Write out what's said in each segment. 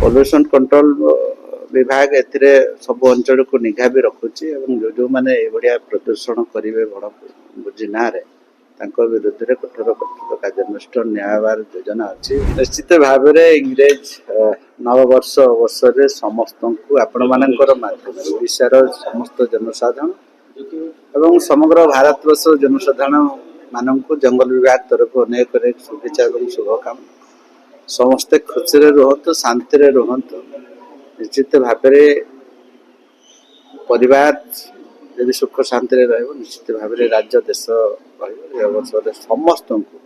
Pollution control विभाग एथिरे सब अंचल को निघा भी रखुची एवं जो माने एभडिया प्रदूषण करिवे बड़ बुझी ना रे तांको विरुद्ध रे कठोर कठोर कार्यानुष्ठान न्यायबार योजना अछि। निश्चित भाव रे इंग्रेज नववर्ष अवसर समस्त को आपण मानकर माध्यम ओडिशार समस्त जनसाधारण एवं समग्र भारतवर्ष जनसाधारण मानक जंगल विभाग तरफ अनेक अनेक शुभेच्छा और शुभकामना। समस्ते खुशी रुहतु शांति रुहतु। निश्चित भाव परिवार यदि सुख शांति निश्चित भाव राज्य देश रही समस्त को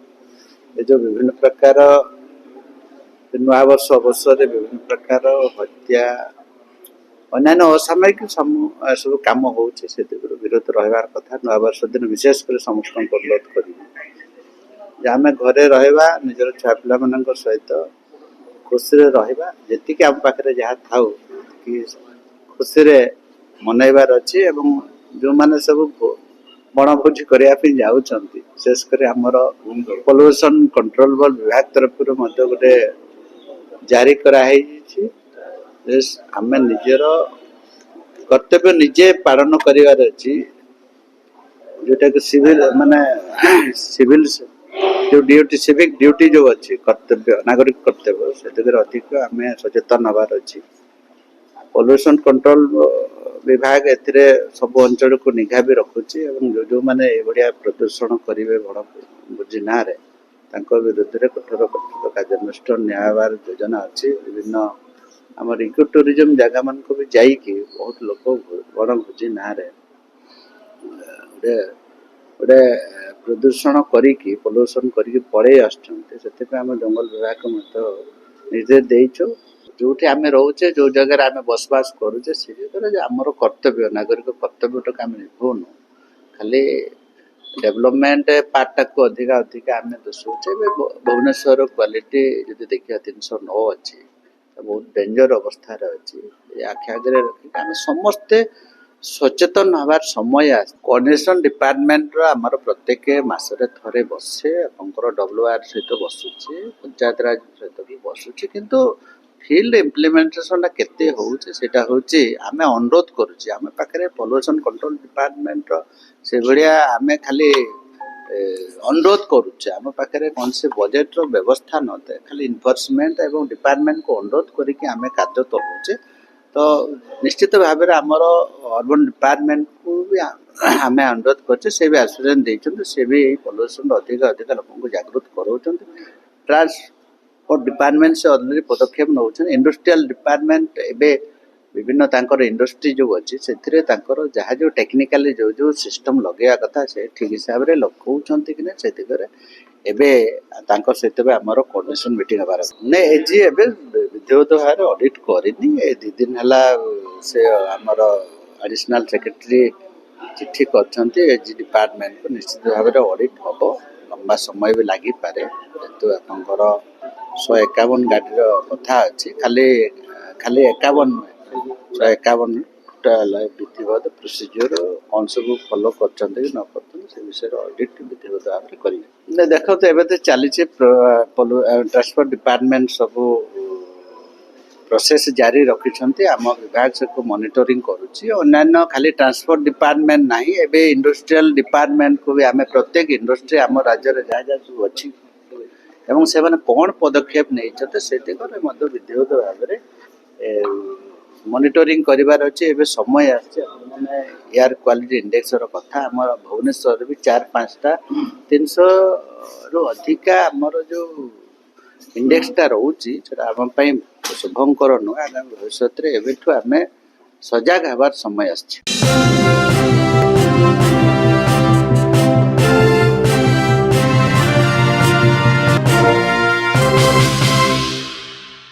ये जो विभिन्न प्रकार नूआ वर्ष अवसर विभिन्न प्रकार हत्या अन्य असामयिक सब कम हो विरोध रहार कथा। नूआ वर्ष दिन विशेषकर समस्त अनुरोध कर आम घरे रहा निजर छुआ पिला मान सहित खुशी रहा जी आम पाखे जहाँ था कि खुशी मनइबार अच्छी एवं जो मैंने सब बनभोजी करने जाऊँगी विशेषकर आमर पॉल्यूशन कंट्रोल बोर्ड विभाग तरफ गोटे जारी कराई आम निजर कर्तव्य निजे पालन करार अच्छी जोटा कि सिविल माने सिविल जो ड्यूटी सिविक ड्यूटी जो अच्छी कर्तव्य नागरिक कर्तव्य से अधिक आम सचेतन हबार अच्छी। पॉल्यूशन कंट्रोल विभाग एथिरे सब अंचल को निघा भी रखुची एवं जो माने एभडिया प्रदूषण करिवे बड़ बुझी ना रे तांको विरुद्ध रे कठोर कठोर कार्यानुष्ठान न्यायबार योजना अच्छी। विभिन्न आमर इको टूरिज्म जगह मान को भी जाइए बहुत लोक बड़ बुझी ना रे गोटे प्रदूषण करिकी पॉल्यूशन करिकी पड़े आसुचंते से आम जंगल विभाग को निर्देश देइछु जो आम रोचे जो जगह आम बसवास करुचे से जगह आमर कर्तव्य नागरिक कर्तव्य आम निभाऊनु खाली डेवलपमेंट पार्टा को अधिका अधिका आम दर्शाऊे। भुवनेश्वर क्वालिटी जब देखा 309 अच्छी बहुत डेंजर अवस्था अच्छी आखि आगे रखिक आम समस्ते सचेतन हबार समय कोऑर्डिनेशन डिपार्टमेंट आमर प्रत्येक मासरे थरे बसे WR सहित बसुचे पंचायत राज सहित भी बसुचे किंतु फील्ड इम्प्लीमेंटेशन केते होउचे सेटा होउचे आमे अनुरोध करूचे आमे पाखरे पॉल्यूशन कंट्रोल डिपार्टमेंट से भलिया आमे खाली अनुरोध करूचे आम पाखे कौन से बजेट रो व्यवस्था न थे खाली इन्फोर्समेंट एवं डिपार्टमेंट को अनुरोध करके आम कार्य चलाऊचे। तो निश्चित भाव में आमर अर्बन डिपार्टमेंट को भी आम अनुरोध करचे से भी आश्वासन देइछन्ते से भी पॉल्यूशन अधिक अधिक लोक को जागृत कराउछन्ते। ट्रांसपोर्ट डिपार्टमेंट से ऑलरेडी पदक्षेप नौछन। इंडस्ट्रियल डिपार्टमेंट एबे विभिन्न तांकर इंडस्ट्री जो अच्छी से जहाँ जो टेक्निकाली जो जो सिस्टम लगे कथा से ठीक हिसाब से लगौंट कि से सहित आमर कोऑर्डिनेशन मीटिंग हबार नहीं एजी एबे विधिवत भाव ऑडिट करनी 2 दिन है से आमर एडिशनल सेक्रेटरी चिट्ठी करछन्ते एजी डिपार्टमेंट को निश्चित भाव में ऑडिट हम लंबा समय भी लगी पारे जेतु आपंकर 151 गाड़ी कथा अच्छी खाली खाली 51 151 विधिवत प्रोसीजर कौन सब फॉलो कर न कर विषय ऑडिट विधिवत भाव में करेंगे। देखो तो एवं तो चली ट्रांसपोर्ट डिपार्टमेंट सब प्रोसेस जारी रखिंट आम विभाग से मॉनिटरिंग करुच्ची अन्य खाली ट्रांसपोर्ट डिपार्टमेंट ना एवं इंडस्ट्रियल डिपार्टमेंट को भी आम प्रत्येक इंडस्ट्री आम राज्य जहाँ जहाँ सब अच्छी एवं से कौन पदक्षेप नहीं से दिगरे विधिवत भाव में मॉनिटरिंग करिवार अच्छे एवं समय आने एयर क्वालिटी इंडेक्स कथा आम भुवनेश्वर भी 4-5टा 300 रु अधिका आमर जो इंडेक्सटा रोची आम शुभंकर नुह आगामी भविष्य में एवं आम सजग हबार समय आछि।